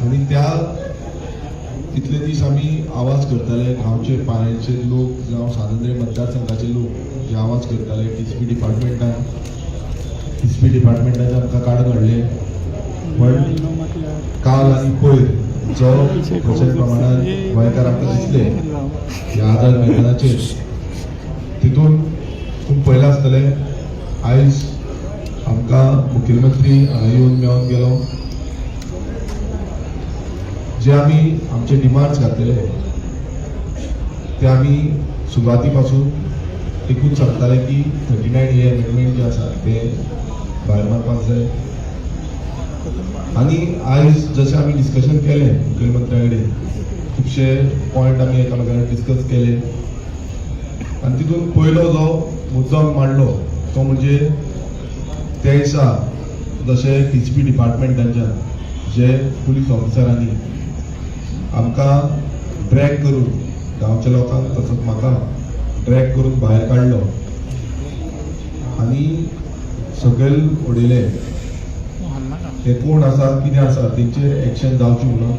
आणि त्या तितले दीस आमी आवाज करताले, गांवचे पांयांचे लोक जावं सानंद्रे मतदारसंघाचे लोक जे आवाज करताले टीसीपी डिपार्टमेंटाचे आमकां काडून हाडले. पण काल आनी पयर जो प्रचंड प्रमाणात गोंयकार आमकां दिसले ह्या आझाद मैदानाचेर, तितून तुम्ही पळयलां आसतलें आयज आमकां मुखेलमंत्री हांगा येवन मेळोन गेलो. जे आमी आमचे डिमांड्स घातलेले ते आमी सुरवाती पासून एकूच सांगताले की 39A अमेंडमेंट जे आसा ते भायर मारपाक जाय. आणि आयज जशें आमी डिस्कशन केलें मुखेलमंत्र्या कडेन, खुबशे पॉयंट आमी एकामेकांक डिस्कस केले. आणि तितून पयलो जो मुद्दो मांडलो तो म्हणजे त्या दिसा जशें टीसीपी डिपार्टमेंटाच्यान जे पुलीस ऑफिसरांनी आमकां ड्रॅग करून गांवच्या लोकांक तसोच म्हाका ड्रॅग करून भायर काडलो आनी सकयल उडयले. ते कोण आसा कितें आसा तेंचेर एक्शन जावची म्हणून.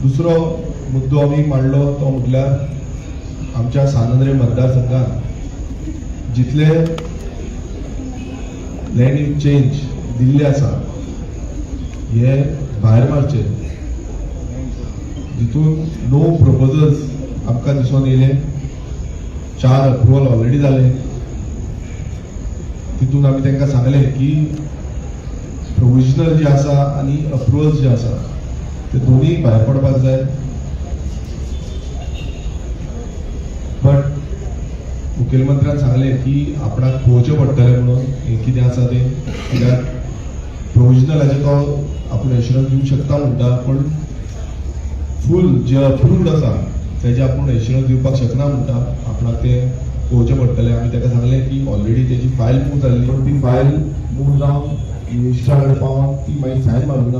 दुसरो मुद्दो आमी मांडलो तो म्हटल्यार आमच्या सानंद्रे मतदारसंघात जितले लँड यूज चेंज दिल्ले आसा हे भायर मारचे. जितून 9 प्रपोजल्स आमकां दिसून येयले, 4 अप्रुवल ऑलरेडी जाले. तितून आमी तांकां सांगले की प्रोविजनल जे आसा आनी अप्रुवल्स जे आसा ते दोन्ही भायर पडपाक जाय. बट मुखेलमंत्र्यान सांगले की आपणाक पळोवचें पडटलें म्हणून हें कितें आसा तें, कित्याक प्रोविजनलाचे तो आपूण एश्युरन्स दिवंक शकता म्हणटा, पण फूल जे अप्रूव्ड आसा तेजे आपूण एश्युरन्स दिवपाक शकना म्हणटा. आपणाक तें पळोवचें पडटलें. आमी ताका सांगलें की ऑलरेडी तेजी फायल मूव जाल्ली, पण ती फायल मूव जावन मिनिस्टरा कडेन पावोन ती मागीर सायन मारूंक ना.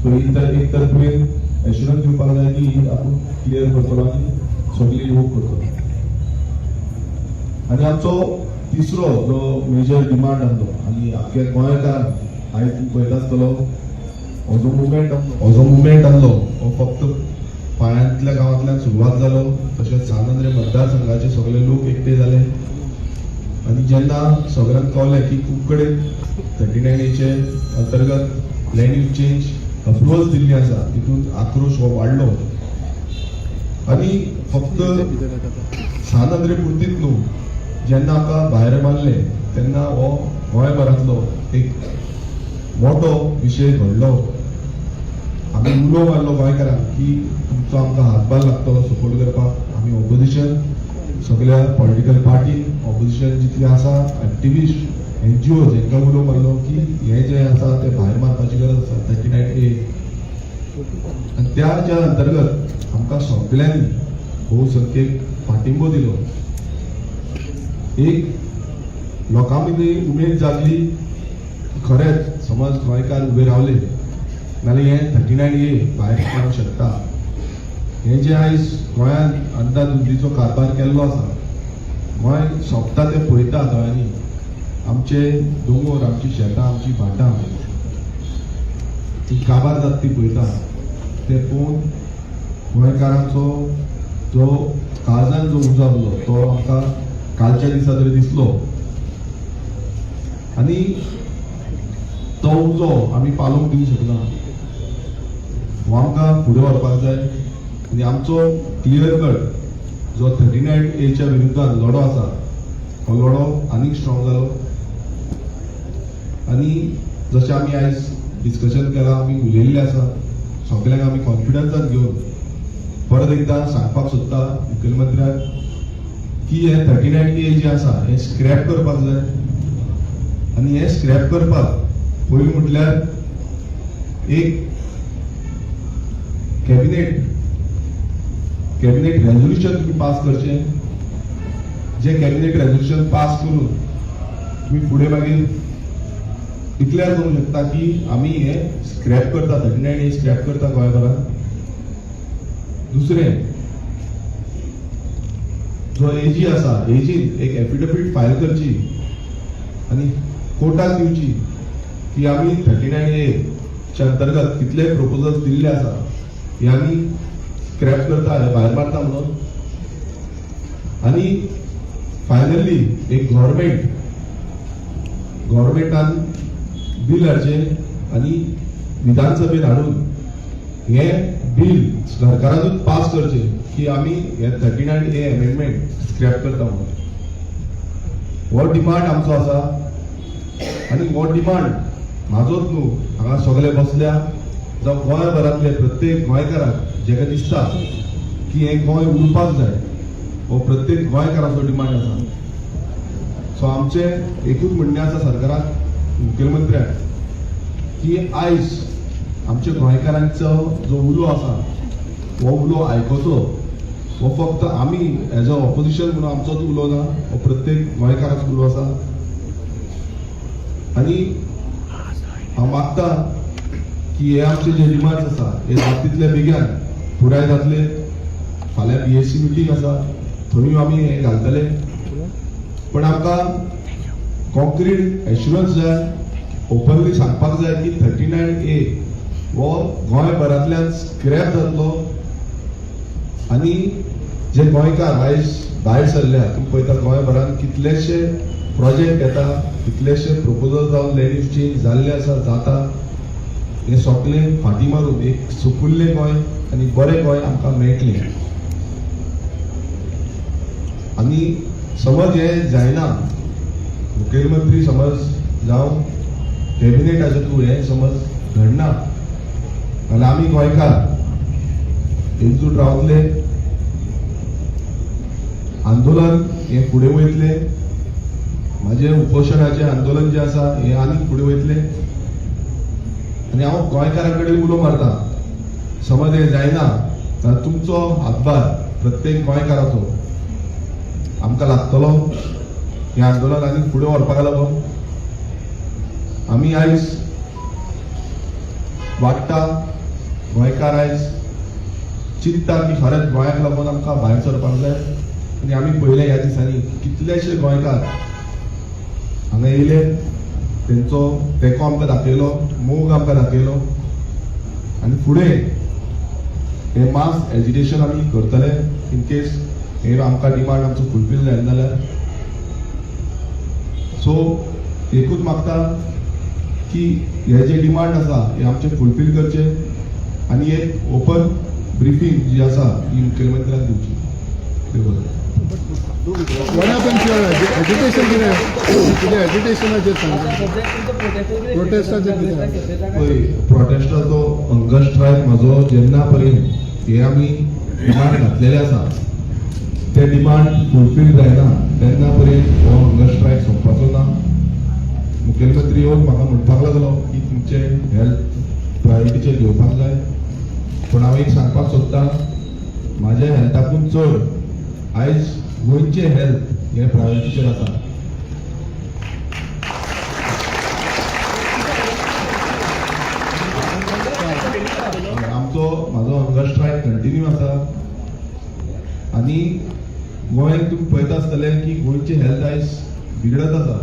सो एक तर तुवें एश्युरन्स दिवपाक जाय की आपूण क्लियर करतलो आनी सगळी मूव करतलो. आनी आमचो तिसरो जो मेजर डिमांड आसलो आनी आख्या गोंयकारांक आयज तूं पळयता आसतलो हो जो मुवमेंट आसलो हो फक्त पांयांतल्या गांवांतल्यान सुरवात जालो. तशेंच सानंद्रे मतदारसंघाचे सगळे लोक एकटे जाले आनी जेन्ना सगळ्यांक कळलें की खूब कडेन 39A अंतर्गत लँड यूज चेंज अप्रुवल्स दिल्ली आसा, तितून आक्रोश हो वाडलो. आनी फक्त सानंद्रे पुरतीच न्हू, जेन्ना आमकां भायर मारले तेन्ना हो गोंयभरांतलो एक मोठो विशय घडलो. आमी उलो मारलो गोंयकारांक की तुमचो आमकां हातभार लागतलो सपोर्ट करपाक. आमी ऑपोजिशन सगळ्या पॉलिटिकल पार्टी ऑपोजिशन जितले आसा एक्टिविस्ट NGOs हांकां उलो मारलो की हे जे आसा ते भायर मारपाची गरज आसा 39A. आनी त्या अंतर्गत आमकां सगळ्यांनी भोवसंख्येक फाटिंबो दिलो. एक लोकां मदीं उमेद जागली की खरेंच समज गोंयकार उबे रावले नाल्यार हे 39A भायर काडूंक शकता. हे जे आयज गोंयांत अंधाधुंदीचो कारभार केल्लो आसा, गोंय सोंपता ते पळयता दोळ्यांनी. आमचे दोंगर, आमची शेतां, आमची भाटां ती काबार जाता ती पळयता. ते पळोवन गोंयकारांचो जो काळजान जो उजो आसलो तो आमकां कालच्या दिसा तरी दिसलो. आनी तो उजो आमी पालोवंक दिवंक शकना. हो आमकां फुडें व्हरपाक जाय. आनी आमचो क्लियर कट जो 39A विरुद्धान लढो आसा हो लढो आनीक स्ट्रॉंग जालो. आनी जशें आमी आयज डिस्कशन केलां, आमी उलयल्ले आसा, सगळ्यांक आमी कॉन्फिडन्सान घेवन परत एकदां सांगपाक सोदता मुखेलमंत्र्याक की हे 39A जे आसा हे स्क्रॅप करपाक जाय. आनी हे स्क्रॅप करपाक पयलीं म्हटल्यार एक कॅबिनेट रेझोल्युशन तुम्ही पास करचें. जे कॅबिनेट रेझोल्युशन पास करून तुम्ही फुडें मागीर डिक्लेअर करूंक शकता की आमी हे स्क्रॅप करता, 39A स्क्रॅप करता गोंयभरांत. दुसरें जो एजी आसा, एजीन एक एफिडेविट फायल करची आनी कोर्टाक दिवची की आमी 39A च्या अंतर्गत कितले प्रपोजल्स दिल्ले आसा हे आमी स्क्रॅप करता भायर मारता म्हणून आणि फायनली एक गव्हर्मेंटान बिल हाडचे आणि विधानसभेत हाडून हे बिल सरकारानूच पास करचे की आमी हे 39A अमेंडमेंट स्क्रॅप करता म्हणून हो डिमांड आमचो आसा आणि हो डिमांड म्हाजोच न्हू हांगा सगळे बसल्या जावं गोंयभरांतले प्रत्येक गोंयकाराक जेका दिसता की हे गोंय उरपाक जाय हो प्रत्येक गोंयकाराचो डिमांड आसा सो आमचे एकूच म्हणणें आसा सरकाराक मुखेलमंत्र्याक की आयज आमच्या गोंयकारांचो जो उलो आसा हो उलो आयकोचो हो फक्त आमी एज अ ऑपोजिशन म्हणून आमचोच उलो ना हो प्रत्येक गोंयकाराचो उलो आसा आणि हांव मागता की हे आमचे जे डिमांड्स आसा हे जाता तितले बेगीन पुराय जातले फाल्यां BSC मिटींग आसा थंय आमी हे घालतले पण आमकां कॉन्क्रीट एश्युरन्स जाय ओपनली सांगपाक जाय की 39A हो गोंयभरांतल्यान स्क्रॅप जातलो आणि जे गोंयकार आयज भायर सरल्या तुम्ही पळयता गोंयभरांत कितलेशे प्रोजेक्ट येता कितलेशे प्रपोजल जावन लँड यूज चेंज जाल्ले आसा जाता हे सगळे फाटी मारून एक सुकुल्ले गोंय आणि बरें गोंय आमकां मेळटलें आणि समज हे जायना मुखेलमंत्री समज जावं कॅबिनेटाचे थ्रू हे समज घडना जाल्यार आमी गोंयकार एकजूट रावतले आंदोलन हे फुडें वयतले माझे उपोशणाचे आंदोलन जे आसा हे आनीक फुडें वयतले आनी हांव गोंयकारां कडेन उलो मारता समज हे जायना जाल्यार तुमचो हातभार प्रत्येक गोंयकाराचो आमकां लागतलो हे आंदोलन आनीक फुडें व्हरपाक लागून आमी आयज वाडटा गोंयकार आयज चिंतता की खरेंच गोंयाक लागून आमकां भायर सरपाक जाय आनी आमी पळयले ह्या दिसांनी कितलेशे गोंयकार हांगा येयले तेंचो तेंको आमकां दाखयलो मोग आमकां दाखयलो आनी फुडें हे मास एजिटेशन आमी करतले इन केस हे आमकां डिमांड आमचो फुलफील जायना जाल्यार सो एकूच मागता की हे जे डिमांड आसा हे आमचे फुलफील करचे आणि एक ओपन ब्रिफींग जी आसा ही मुखेलमंत्र्याक दिवची What happened to your agitation today? Agitationaचेर सांगता प्रोटेस्टाचो हंगर स्ट्रायक म्हाजो जेन्ना पर्यंत हे आमी डिमांड घातलेले आसा ते डिमांड फुलफील जायना तेन्ना पर्यंत हो हंगर स्ट्रायक सोंपपाचो ना मुखेलमंत्री येवन म्हाका म्हणपाक लागलो की तुमचे हेल्थ प्रायोरिटीचेर घेवपाक जाय पण हांव एक सांगपाक सोदतां म्हाज्या हेल्थाकून चड आयज गोंयचे हेल्थ हे प्रायोरिटीचेर आसा म्हाजो हंगर स्ट्रायक कंटिन्यू आसा आनी गोंयांत तुमी पळयता आसतले की गोंयचे हेल्थ आयज बिगडत आसा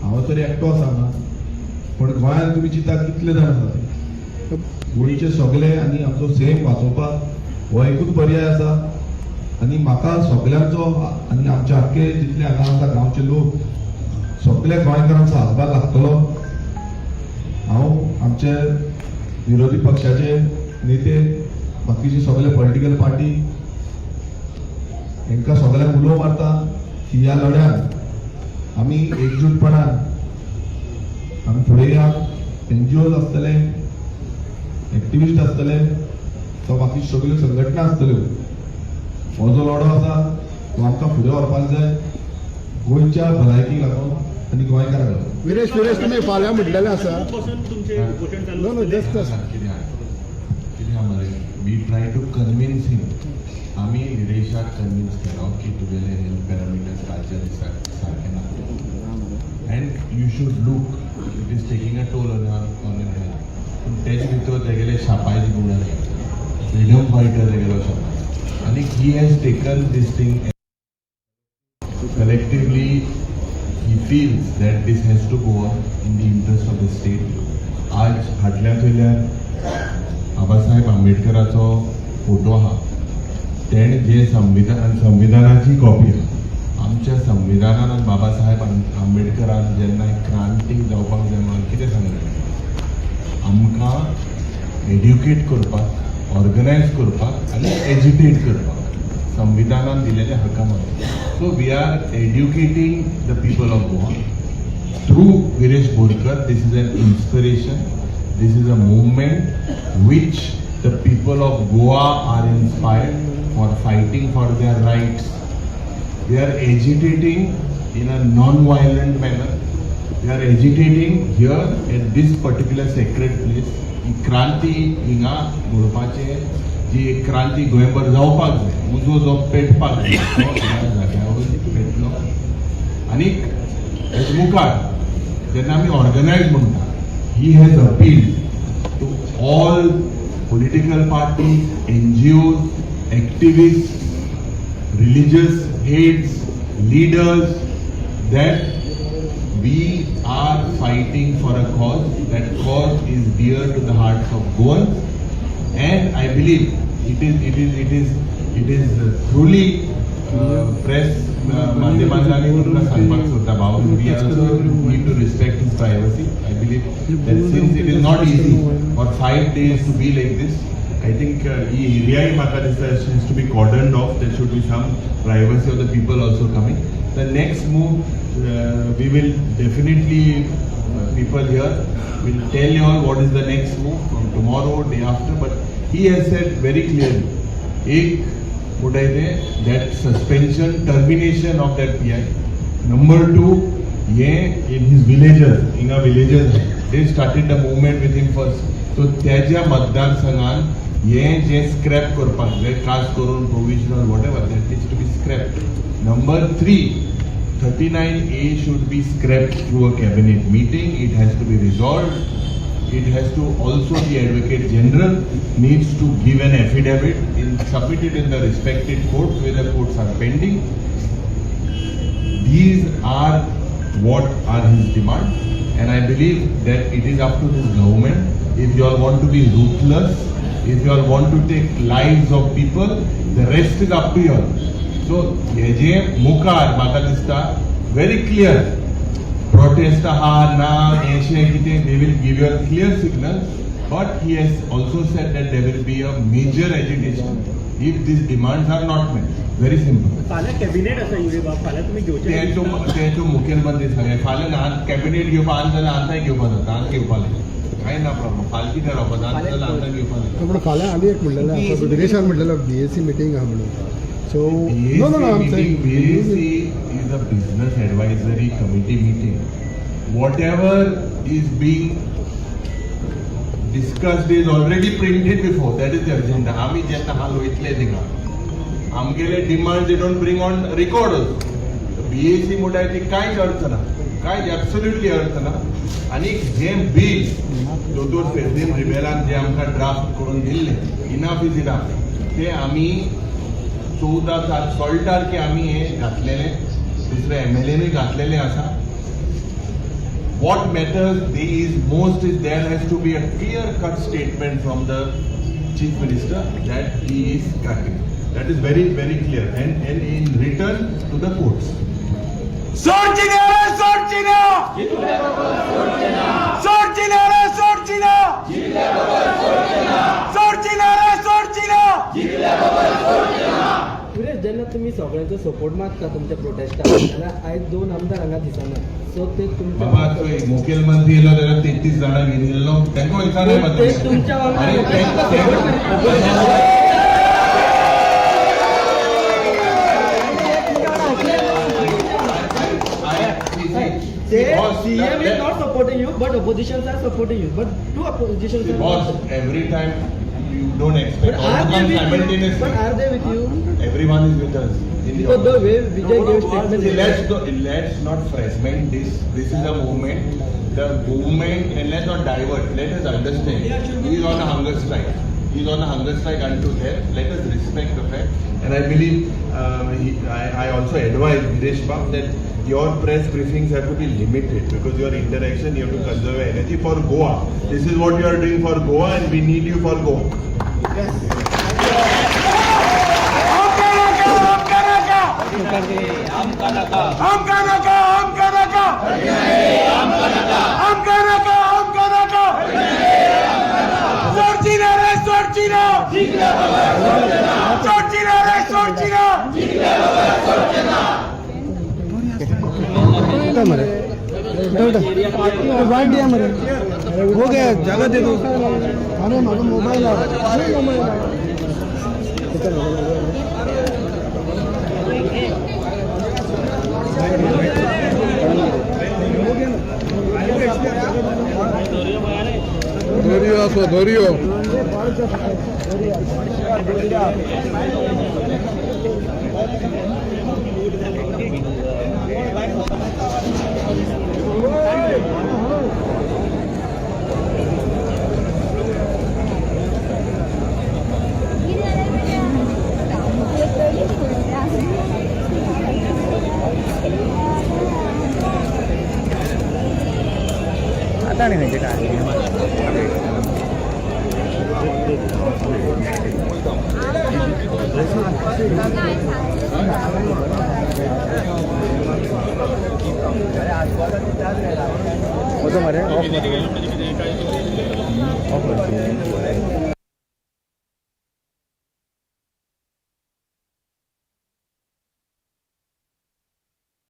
हांव तरी एकटो आसा हांगा पण गोंयांत तुमी चिंता कितले जाण आसा गोंयचे सगळे आनी आमचो सेम वाचोवपाक हो एकूच पर्याय आसा आनी म्हाका सगळ्यांचो आनी आमचे आख्खे जितले हांगा आसा गांवचे लोक सगळे गोंयकारांचो हातभार लागतलो हांव आमचे विरोधी पक्षाचे नेते बाकीचे सगळे पॉलिटिकल पार्टी हांकां सगळ्यांक उलो मारता की ह्या लढ्यात आमी एकजूटपणान आमी फुडें या NGOs आसतले एक्टिविस्ट आसतले तो बाकी सगळ्यो संघटना आसतल्यो हो जो लढो आसा तो आमकां फुडें व्हरपाक जाय गोंयच्या भलायकेक लागून आनी गोंयकारांक लागून विरेश तुमी फाल्यां म्हटलेलें आसा know just we try to convince him. आम्ही निरेशाक कन्विन्स केलो की तुगेले हेल्थ पॅरामिटर्स राज्यात सारखे ना and you should look it is taking a toll on your health पूण तेजे भितर तेगेले शापायचे गुण आसा फ्रिडम फायटर तेगेलो शापाय आनी he has taken this thing collectively he feels that this has to go on in the interest of the state. आज फाटल्यान वयल्यान बाबासाहेब आंबेडकराचो फोटो आहा. तेणे जे संविधानाची कॉपी आहा. आमच्या संविधानान बाबासाहेब आंबेडकरान जेन्ना क्रांतीक जावपाक जाय म्हणून कितें सांगलें, आमकां एड्युकेट करपाक, ऑर्गनायज करपाक आनी एज्युकेट करपाक संविधानान दिलेले हक्क आसा. So we are educating the people of Goa through Viresh Borkar. This is an inspiration. This is a movement which the people of Goa are inspired for, fighting for their rights. We are agitating in a non-violent manner. We are agitating here at this particular sacred place. क्रांती हिंगा घडोवपाचे, जी क्रांती गोंयभर जावपाक जाय, उजो जो पेटपाक जाय तो ह्या जाग्यावर पेटलो. आनी हेज मुखार जेन्ना आमी ऑर्गनायज म्हणटा, he has appealed to all political parties, NGOs, activists, religious heads, leaders, that we are fighting for a cause. That cause is dear to the hearts of Goans, and I believe it is truly press माध्यमांनी तुमकां सांगपाक सोदता भाव, we also need to respect his privacy. I believe that since it is not easy for 5 days to be like this, I think he area म्हाका दिसता has to be cordoned off. There should be some privacy of the people also coming. The next move, we will definitely people here will tell you all what is the next move from tomorrow, day after. But he has said very clearly, what I say, that suspension, termination of that PI. Number 2, in his villages, they started the movement with him first. So त्याच्या मतदारसंघान जे scrap करपाक जाय, cast करून provisional whatever, that needs to be scrapped. Number 3, 39A should be scrapped through a cabinet meeting. It has to be resolved. It has to also, the Advocate General needs to give an affidavit, submit it in the respected courts where the courts are pending. These are what are his demands, and I believe that it is up to this government. If you all want to be ruthless, if you all want to take lives of people, the rest is up to you all. So, je mukar म्हाका दिसता very clear. Protest na, they will give you a clear signal, but he has also said that there will be a major agitation if these demands are not met. Very simple. फाल्यां cabinet आसा युरेबा, फाल्यां तुमी घेवचे. ते तूं मुखेलमंत्री सांगे फाल्यां कॅबिनेट घेवपाक आनी जाल्यार आतांय घेवपाक जाता, आतां घेवपाक जाय, कांय ना प्रॉब्लम. फाल्यां कितें रावपाक जाता, जाल्यार आतां घेवपाक जाय. पण फाल्यां आनी एक म्हणलेलें आसा, विदेशान म्हणलेलो BAC मिटींग आहा म्हणून. So no, I'm saying BAC is a business advisory committee meeting. Whatever is being discussed is already printed before. That is the agenda. आमी जेन्ना हाल वयतले थिंगा, आमगेले demand they don't bring on record also. BAC म्हणटात ती कांयच अर्थ ना, कांयच एब्सोल्युटली अर्थ ना. आनी जे बिल दोतोर फेर्देन रिबेलान जे आमकां ड्राफ्ट करून दिल्ले, इनफ इज इनफ, ते आमी 14 तारखे आमी हे घातलेले, दुसरे MLA घातलेले आसा. What matters is most is there has to be a clear-cut statement from the Chief Minister that he is cutting. That is very, very clear, and in return to the courts. Suresh, जेन्ना तुमी सगळ्यांचो support मागता तुमच्या प्रोटेस्टाक, जाल्यार आयज 2 आमदार हांगा दिसना. सो ते बाबा तुमच्या मुखेलमंत्री येयलो जाल्यार 33 जाणां घेवन येयलो, तांकां विचारलें ते तुमच्या CM is not supporting you, but oppositions are supporting you. But two oppositions are Boss, every time you don't expect all to come simultaneously. But are they with you? Everyone is with us. Because the way Vijay gave statement. Let's not fragment this. This is a movement. The movement, and let's not divert. Let us understand. He is on a hunger strike. He is on a hunger strike unto death. Let us respect the fact. And I believe, I also advise Viresh Babu that your press briefings have to be limited because your interaction, you have to conserve your energy for Goa. This is what you are doing for Goa and we need you for Goa. वाट दिया मरे हो गया जगह दे दो अरे मारो mobile धोरियो आता नहीं म्हणजे काय होतं मरे ऑफ